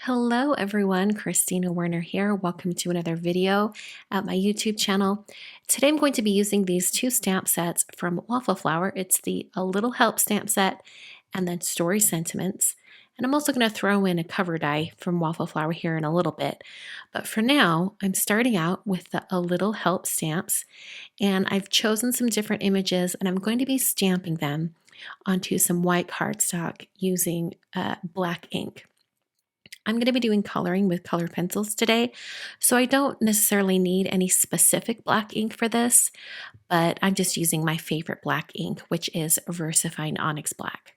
Hello everyone, Christina Werner here. Welcome to another video at my YouTube channel. Today I'm going to be using these two stamp sets from Waffle Flower. It's the A Little Help stamp set and then Story Sentiments. And I'm also going to throw in a cover die from Waffle Flower here in a little bit. But for now, I'm starting out with the A Little Help stamps, and I've chosen some different images and I'm going to be stamping them onto some white cardstock using black ink. I'm going to be doing coloring with colored pencils today, so I don't necessarily need any specific black ink for this, but I'm just using my favorite black ink, which is VersaFine Onyx Black.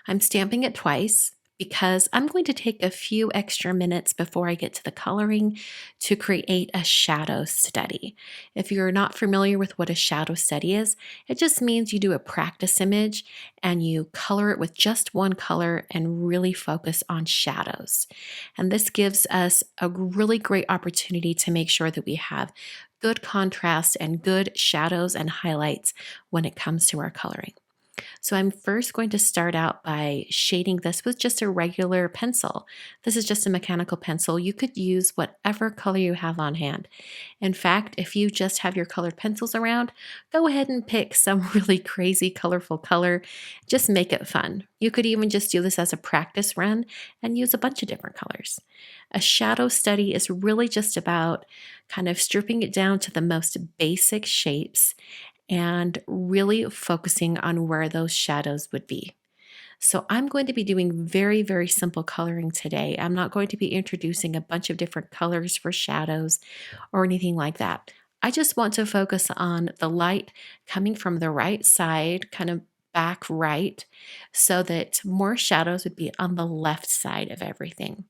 I'm stamping it twice because I'm going to take a few extra minutes before I get to the coloring to create a shadow study. If you're not familiar with what a shadow study is, it just means you do a practice image and you color it with just one color and really focus on shadows. And this gives us a really great opportunity to make sure that we have good contrast and good shadows and highlights when it comes to our coloring. So I'm first going to start out by shading this with just a regular pencil. This is just a mechanical pencil. You could use whatever color you have on hand. In fact, if you just have your colored pencils around, go ahead and pick some really crazy colorful color. Just make it fun. You could even just do this as a practice run and use a bunch of different colors. A shadow study is really just about kind of stripping it down to the most basic shapes and really focusing on where those shadows would be. So I'm going to be doing very, very simple coloring today. I'm not going to be introducing a bunch of different colors for shadows or anything like that. I just want to focus on the light coming from the right side, kind of back right, so that more shadows would be on the left side of everything.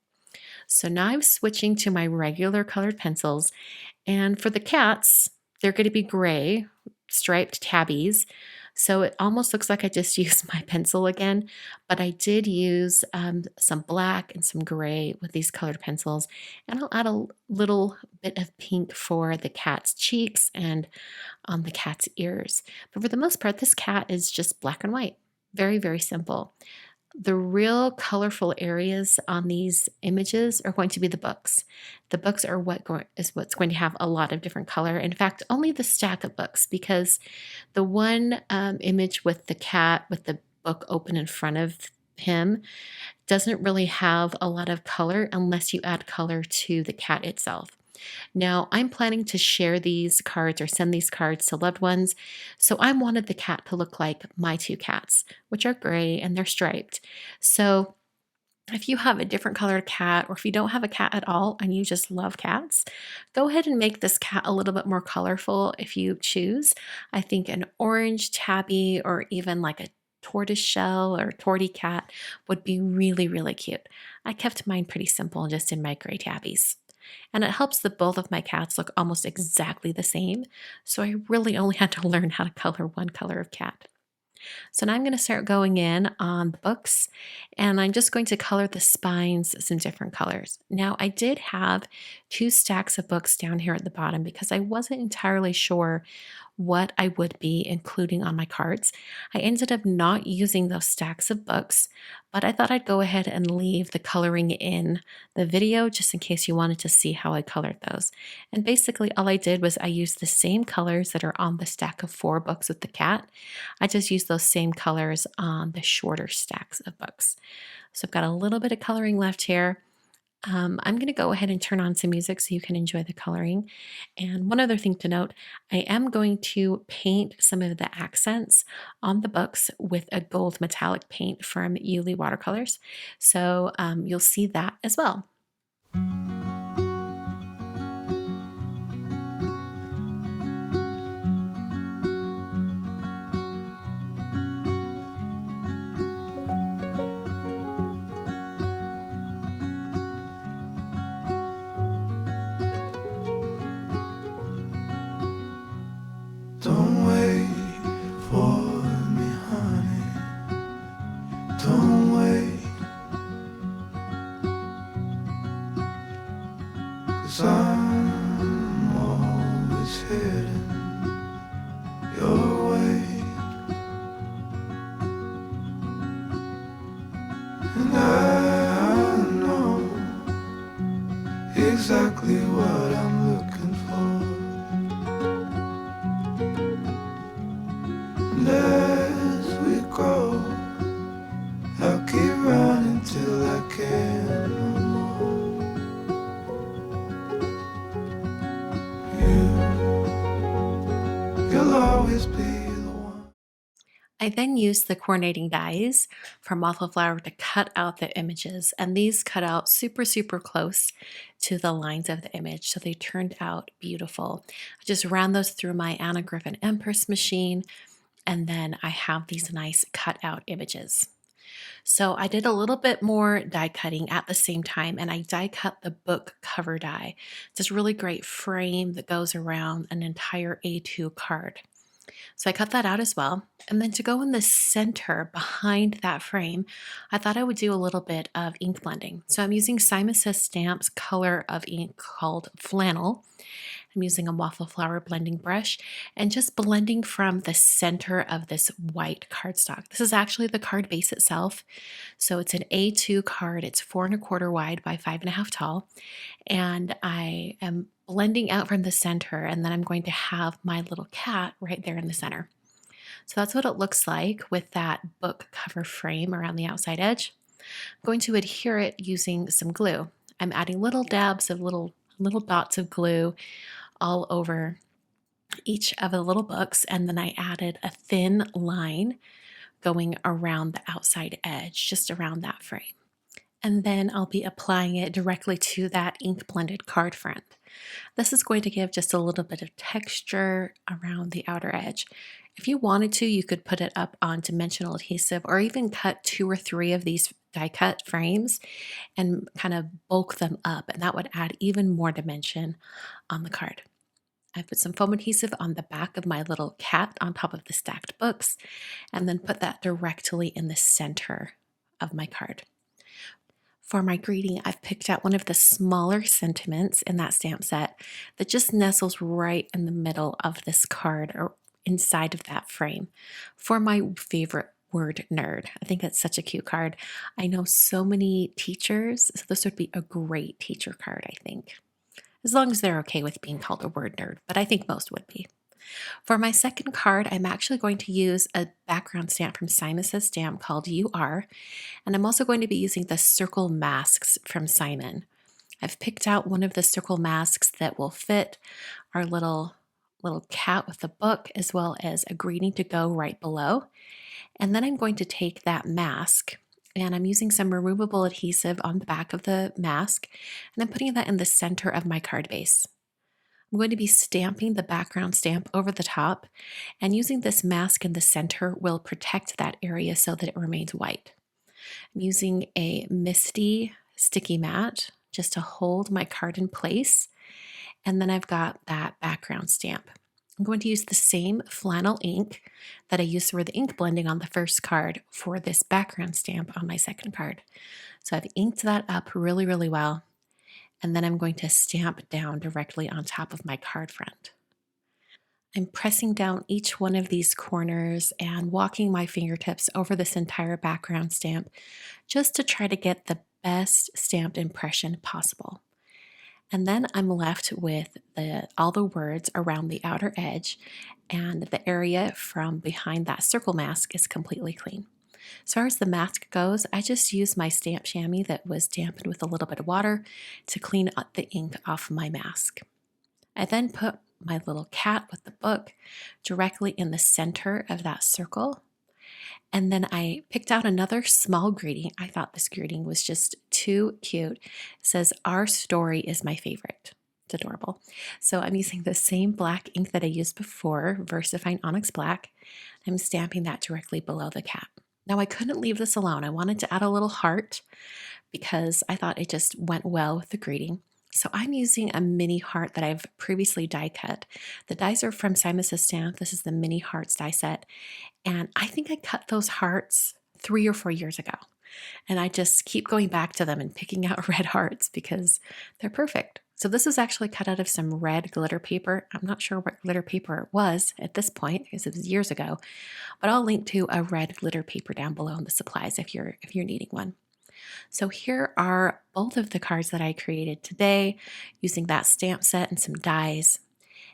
So now I'm switching to my regular colored pencils, and for the cats, they're going to be gray, striped tabbies. So it almost looks like I just used my pencil again, but I did use some black and some gray with these colored pencils. And I'll add a little bit of pink for the cat's cheeks and on the cat's ears. But for the most part, this cat is just black and white. Very, very simple. The real colorful areas on these images are going to be the books. The books are what's going to have a lot of different color. In fact, only the stack of books, because the one image with the cat with the book open in front of him doesn't really have a lot of color unless you add color to the cat itself. Now, I'm planning to share these cards or send these cards to loved ones, so I wanted the cat to look like my two cats, which are gray and they're striped. So if you have a different colored cat, or if you don't have a cat at all and you just love cats, go ahead and make this cat a little bit more colorful if you choose. I think an orange tabby or even like a tortoise shell or tortie cat would be really, really cute. I kept mine pretty simple just in my gray tabbies. And it helps that both of my cats look almost exactly the same, so I really only had to learn how to color one color of cat. So now I'm going to start going in on the books, and I'm just going to color the spines some different colors. Now, I did have two stacks of books down here at the bottom because I wasn't entirely sure what I would be including on my cards. I ended up not using those stacks of books, but I thought I'd go ahead and leave the coloring in the video just in case you wanted to see how I colored those. And basically all I did was I used the same colors that are on the stack of 4 books with the cat. I just used those same colors on the shorter stacks of books. So I've got a little bit of coloring left here. I'm going to go ahead and turn on some music so you can enjoy the coloring. And one other thing to note, I am going to paint some of the accents on the books with a gold metallic paint from Yuli Watercolors. So you'll see that as well. Don't wait for me, honey. Don't wait, 'cause I'm always heading your way. And I know I then used the coordinating dies from Waffle Flower to cut out the images, and these cut out super, super close to the lines of the image, so they turned out beautiful. I just ran those through my Anna Griffin Empress machine, and then I have these nice cut out images. So I did a little bit more die cutting at the same time, and I die cut the book cover die. It's this really great frame that goes around an entire A2 card. So I cut that out as well. And then to go in the center behind that frame, I thought I would do a little bit of ink blending. So I'm using Simon Says Stamps color of ink called Flannel. I'm using a Waffle Flower blending brush and just blending from the center of this white cardstock. This is actually the card base itself. So it's an A2 card. It's 4¼ wide by 5½ tall. And I am blending out from the center, and then I'm going to have my little cat right there in the center. So that's what it looks like with that book cover frame around the outside edge. I'm going to adhere it using some glue. I'm adding little dabs of little dots of glue all over each of the little books, and then I added a thin line going around the outside edge, just around that frame. And then I'll be applying it directly to that ink blended card front. This is going to give just a little bit of texture around the outer edge. If you wanted to, you could put it up on dimensional adhesive or even cut 2 or 3 of these die cut frames and kind of bulk them up, and that would add even more dimension on the card. I put some foam adhesive on the back of my little cat on top of the stacked books, and then put that directly in the center of my card. For my greeting, I've picked out one of the smaller sentiments in that stamp set that just nestles right in the middle of this card or inside of that frame for my favorite word nerd. I think that's such a cute card. I know so many teachers, so this would be a great teacher card, I think. As long as they're okay with being called a word nerd, but I think most would be. For my second card, I'm actually going to use a background stamp from Simon Says Stamp called You Are, and I'm also going to be using the circle masks from Simon. I've picked out one of the circle masks that will fit our little cat with the book, as well as a greeting to go right below. And then I'm going to take that mask, and I'm using some removable adhesive on the back of the mask, and I'm putting that in the center of my card base. I'm going to be stamping the background stamp over the top, and using this mask in the center will protect that area so that it remains white. I'm using a Misty sticky mat just to hold my card in place, and then I've got that background stamp. I'm going to use the same flannel ink that I used for the ink blending on the first card for this background stamp on my second card. So I've inked that up really, really well, and then I'm going to stamp down directly on top of my card front. I'm pressing down each one of these corners and walking my fingertips over this entire background stamp just to try to get the best stamped impression possible. And then I'm left with all the words around the outer edge, and the area from behind that circle mask is completely clean. As far as the mask goes, I just used my stamp chamois that was dampened with a little bit of water to clean up the ink off my mask. I then put my little cat with the book directly in the center of that circle. And then I picked out another small greeting. I thought this greeting was just too cute. It says, "Our story is my favorite." It's adorable. So I'm using the same black ink that I used before, VersaFine Onyx Black. I'm stamping that directly below the cat. Now I couldn't leave this alone. I wanted to add a little heart because I thought it just went well with the greeting. So I'm using a mini heart that I've previously die cut. The dies are from Simon Says Stamp. This is the mini hearts die set. And I think I cut those hearts 3 or 4 years ago. And I just keep going back to them and picking out red hearts because they're perfect. So this is actually cut out of some red glitter paper. I'm not sure what glitter paper it was at this point because it was years ago, but I'll link to a red glitter paper down below in the supplies if you're needing one. So here are both of the cards that I created today using that stamp set and some dies.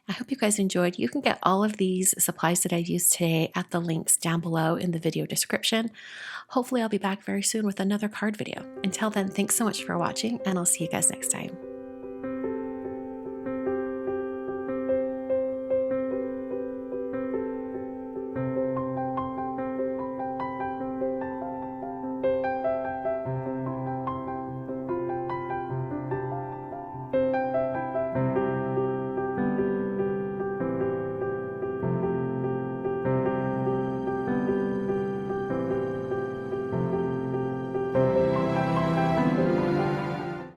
I hope you guys enjoyed. You can get all of these supplies that I used today at the links down below in the video description. Hopefully I'll be back very soon with another card video. Until then, thanks so much for watching, and I'll see you guys next time.